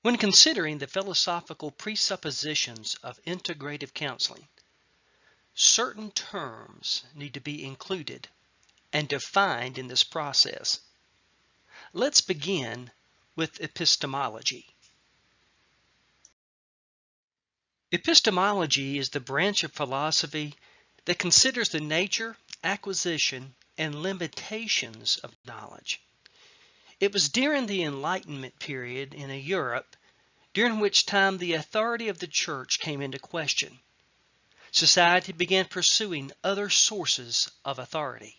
When considering the philosophical presuppositions of integrative counseling, certain terms need to be included and defined in this process. Let's begin with epistemology. Epistemology is the branch of philosophy that considers the nature, acquisition, and limitations of knowledge. It was during the Enlightenment period in Europe, during which time the authority of the Church came into question. Society began pursuing other sources of authority.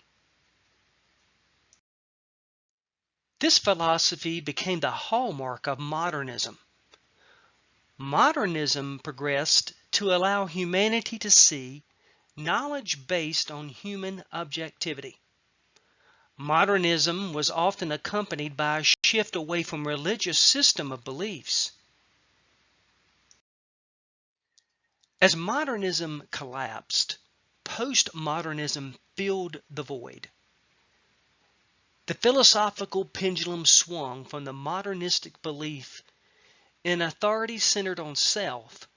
This philosophy became the hallmark of modernism. Modernism progressed to allow humanity to see knowledge based on human objectivity. Modernism was often accompanied by a shift away from religious system of beliefs. As modernism collapsed, postmodernism filled the void. The philosophical pendulum swung from the modernistic belief in authority centered on self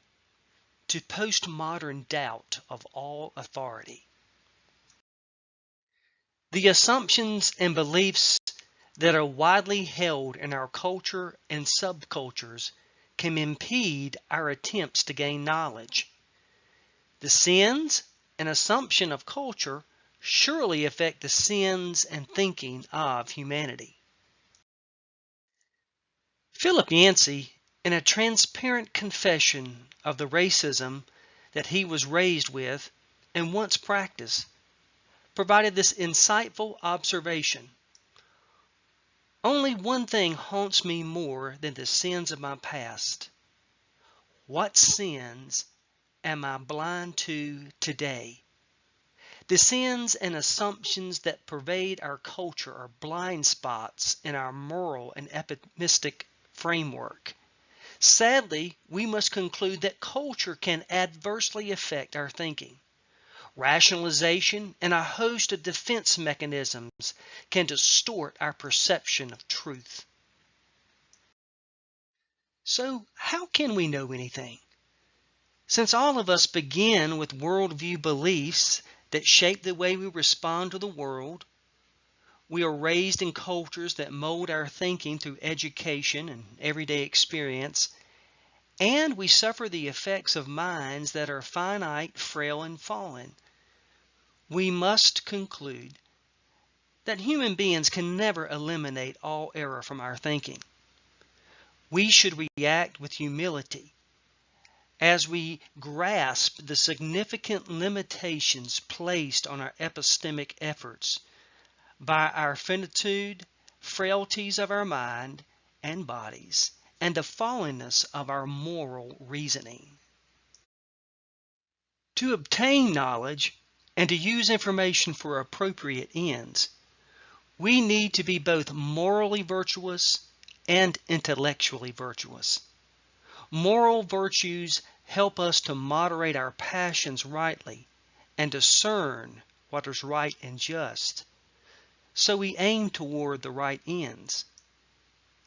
to postmodern doubt of all authority. The assumptions and beliefs that are widely held in our culture and subcultures can impede our attempts to gain knowledge. The sins and assumption of culture surely affect the sins and thinking of humanity. Philip Yancey, in a transparent confession of the racism that he was raised with and once practiced, provided this insightful observation. Only one thing haunts me more than the sins of my past. What sins am I blind to today? The sins and assumptions that pervade our culture are blind spots in our moral and epistemic framework. Sadly, we must conclude that culture can adversely affect our thinking. Rationalization and a host of defense mechanisms can distort our perception of truth. So, how can we know anything? Since all of us begin with worldview beliefs that shape the way we respond to the world, we are raised in cultures that mold our thinking through education and everyday experience, and we suffer the effects of minds that are finite, frail, and fallen. We must conclude that human beings can never eliminate all error from our thinking. We should react with humility as we grasp the significant limitations placed on our epistemic efforts by our finitude, frailties of our mind and bodies, and the fallenness of our moral reasoning. To obtain knowledge and to use information for appropriate ends, we need to be both morally virtuous and intellectually virtuous. Moral virtues help us to moderate our passions rightly and discern what is right and just, so we aim toward the right ends.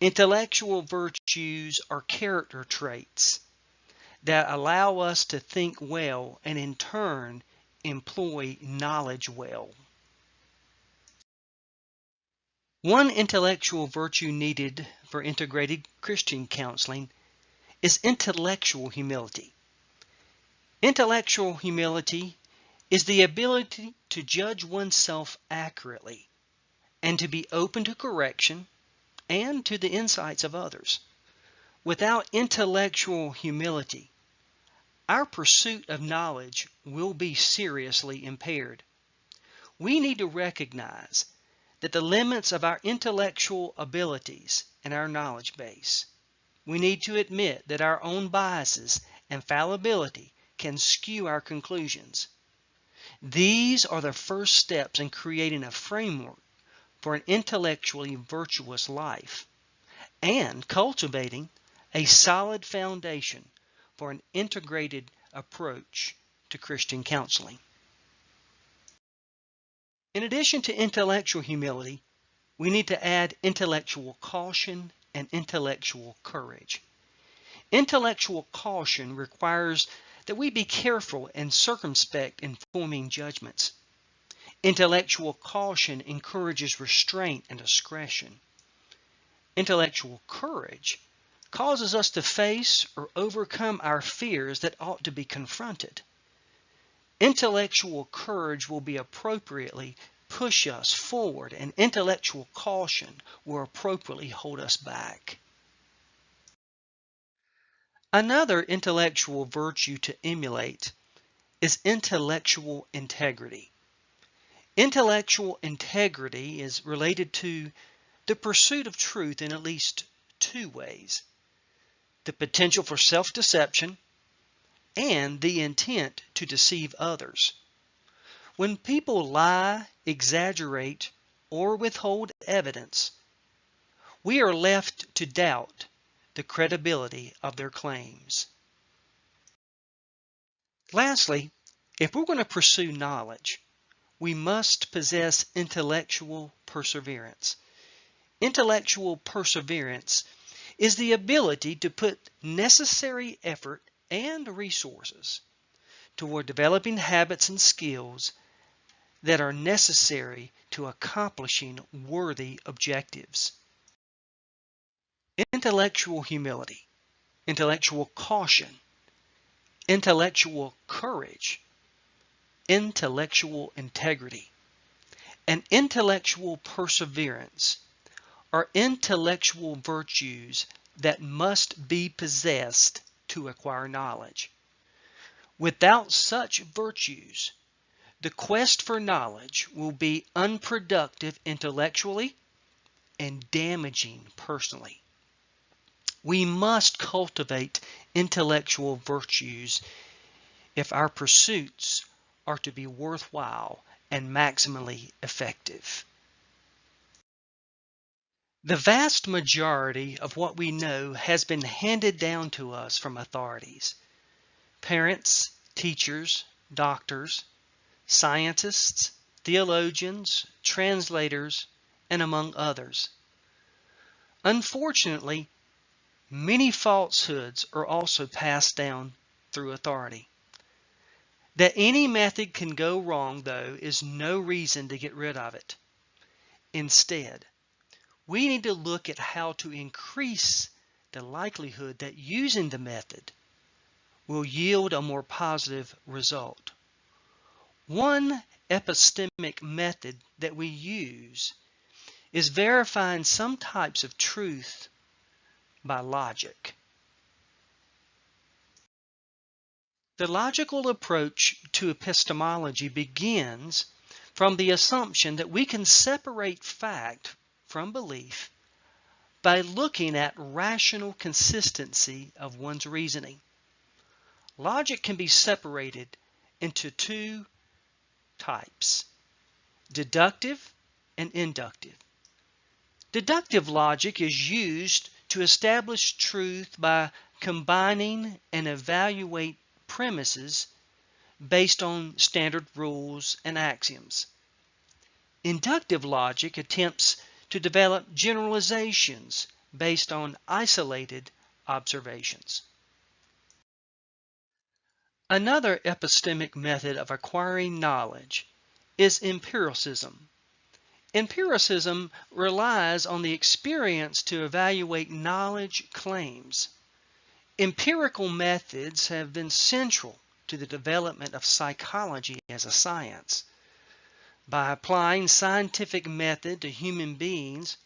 Intellectual virtues are character traits that allow us to think well and in turn employ knowledge well. One intellectual virtue needed for integrated Christian counseling is intellectual humility. Intellectual humility is the ability to judge oneself accurately and to be open to correction and to the insights of others. Without intellectual humility, our pursuit of knowledge will be seriously impaired. We need to recognize that the limits of our intellectual abilities and our knowledge base. We need to admit that our own biases and fallibility can skew our conclusions. These are the first steps in creating a framework for an intellectually virtuous life and cultivating a solid foundation for an integrated approach to Christian counseling. In addition to intellectual humility, we need to add intellectual caution and intellectual courage. Intellectual caution requires that we be careful and circumspect in forming judgments. Intellectual caution encourages restraint and discretion. Intellectual courage causes us to face or overcome our fears that ought to be confronted. Intellectual courage will be appropriately push us forward, and intellectual caution will appropriately hold us back. Another intellectual virtue to emulate is intellectual integrity. Intellectual integrity is related to the pursuit of truth in at least two ways: the potential for self-deception and the intent to deceive others. When people lie, exaggerate, or withhold evidence, we are left to doubt the credibility of their claims. Lastly, if we're going to pursue knowledge, we must possess intellectual perseverance. Intellectual perseverance is the ability to put necessary effort and resources toward developing habits and skills that are necessary to accomplishing worthy objectives. Intellectual humility, intellectual caution, intellectual courage, intellectual integrity, and intellectual perseverance are intellectual virtues that must be possessed to acquire knowledge. Without such virtues, the quest for knowledge will be unproductive intellectually and damaging personally. We must cultivate intellectual virtues if our pursuits are to be worthwhile and maximally effective. The vast majority of what we know has been handed down to us from authorities: parents, teachers, doctors, scientists, theologians, translators, and among others. Unfortunately, many falsehoods are also passed down through authority. That any method can go wrong, though, is no reason to get rid of it. Instead, we need to look at how to increase the likelihood that using the method will yield a more positive result. One epistemic method that we use is verifying some types of truth by logic. The logical approach to epistemology begins from the assumption that we can separate fact from belief by looking at rational consistency of one's reasoning. Logic can be separated into two types: deductive and inductive. Deductive logic is used to establish truth by combining and evaluate premises based on standard rules and axioms. Inductive logic attempts to develop generalizations based on isolated observations. Another epistemic method of acquiring knowledge is empiricism. Empiricism relies on the experience to evaluate knowledge claims. Empirical methods have been central to the development of psychology as a science. By applying scientific method to human beings,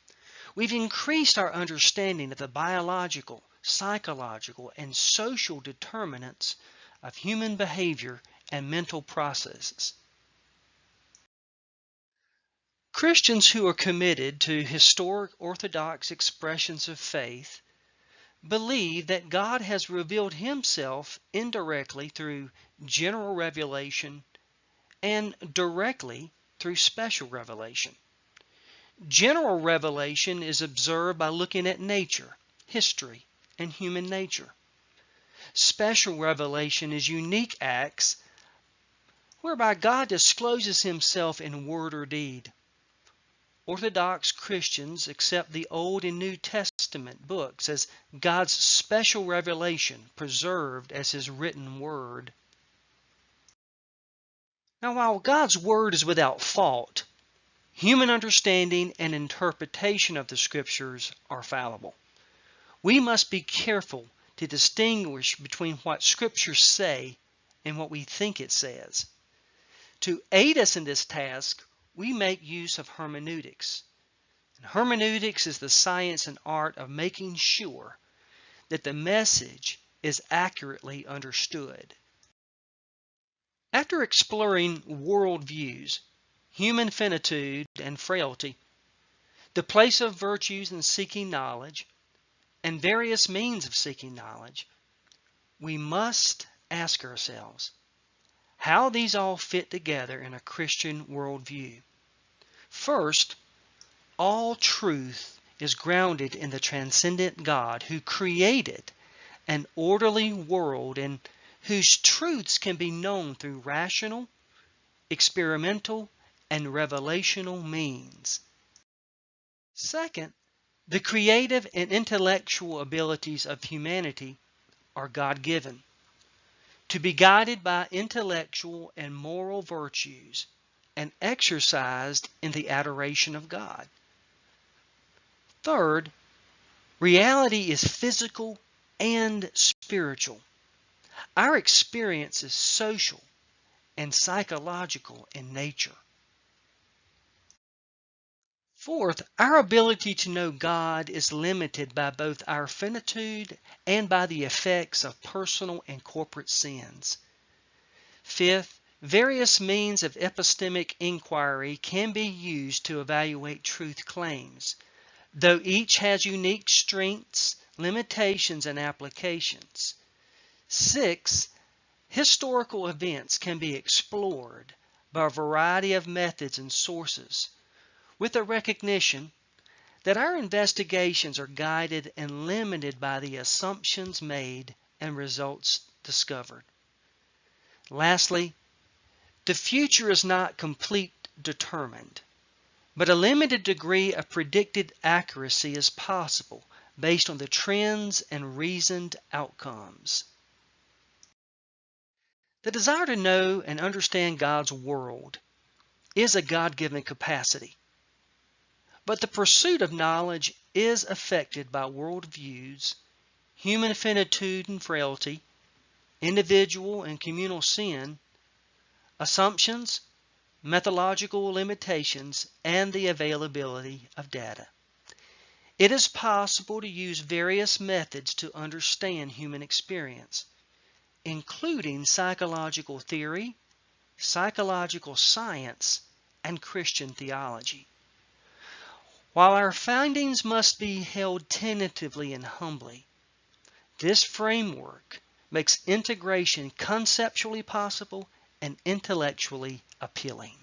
we've increased our understanding of the biological, psychological, and social determinants of human behavior and mental processes. Christians who are committed to historic orthodox expressions of faith believe that God has revealed himself indirectly through general revelation and directly through special revelation. General revelation is observed by looking at nature, history, and human nature. Special revelation is unique acts whereby God discloses himself in word or deed. Orthodox Christians accept the Old and New Testament Testament books as God's special revelation preserved as His written word. Now, while God's word is without fault, human understanding and interpretation of the Scriptures are fallible. We must be careful to distinguish between what Scriptures say and what we think it says. To aid us in this task, we make use of hermeneutics. And hermeneutics is the science and art of making sure that the message is accurately understood. After exploring worldviews, human finitude and frailty, the place of virtues in seeking knowledge, and various means of seeking knowledge, we must ask ourselves how these all fit together in a Christian worldview. First, all truth is grounded in the transcendent God who created an orderly world and whose truths can be known through rational, experimental, and revelational means. Second, the creative and intellectual abilities of humanity are God-given, to be guided by intellectual and moral virtues and exercised in the adoration of God. Third, reality is physical and spiritual. Our experience is social and psychological in nature. Fourth, our ability to know God is limited by both our finitude and by the effects of personal and corporate sins. Fifth, various means of epistemic inquiry can be used to evaluate truth claims, though each has unique strengths, limitations, and applications. Sixth, historical events can be explored by a variety of methods and sources, with the recognition that our investigations are guided and limited by the assumptions made and results discovered. Lastly, the future is not completely determined, but a limited degree of predicted accuracy is possible based on the trends and reasoned outcomes. The desire to know and understand God's world is a God-given capacity. But the pursuit of knowledge is affected by worldviews, human finitude and frailty, individual and communal sin, assumptions, methodological limitations, and the availability of data. It is possible to use various methods to understand human experience, including psychological theory, psychological science, and Christian theology. While our findings must be held tentatively and humbly, this framework makes integration conceptually possible and intellectually appealing.